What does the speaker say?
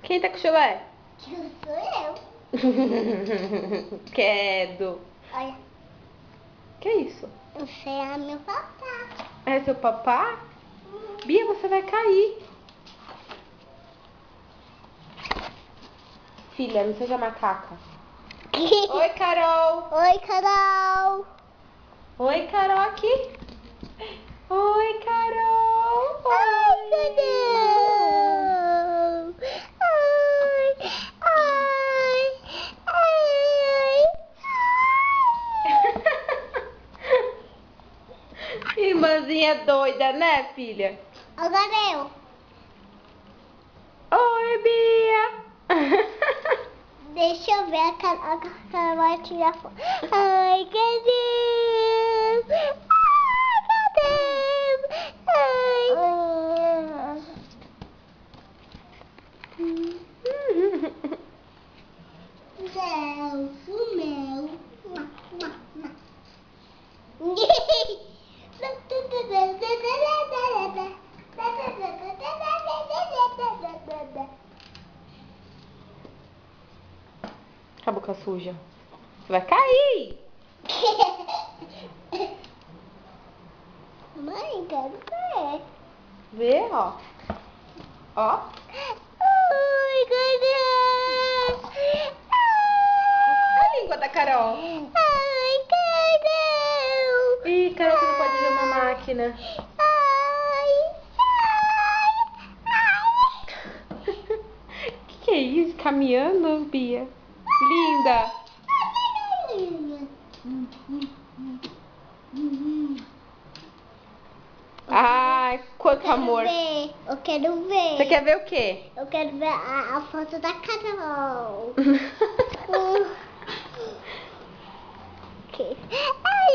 Quem tá com chulé? Que sou eu. Quedo. Olha, Que isso? você é meu papá. É seu papá? Bia, você vai cair. Filha, não seja macaca. Oi, Carol. Oi, Carol. Oi, Carol aqui. Oi, Carol. Ai, Carol. Ai, ai, Irmãzinha doida, né, filha? Agora eu. Oi, Bia. Deixa eu ver a Carol vai tirar foto. Ai, Deus. Ai, Deus, Com a boca suja. Você vai cair. Mãe, quero ver. Vê, ó. Ó. Ai, Carol. A língua da Carol. Ai, Carol. Ih, Carol, você não pode ver uma máquina. Ai, Que é isso? Caminhando, Bia? Linda. Ai, quanto amor. Eu quero ver. Você quer ver o quê? Eu quero ver a foto da Carol. Ai,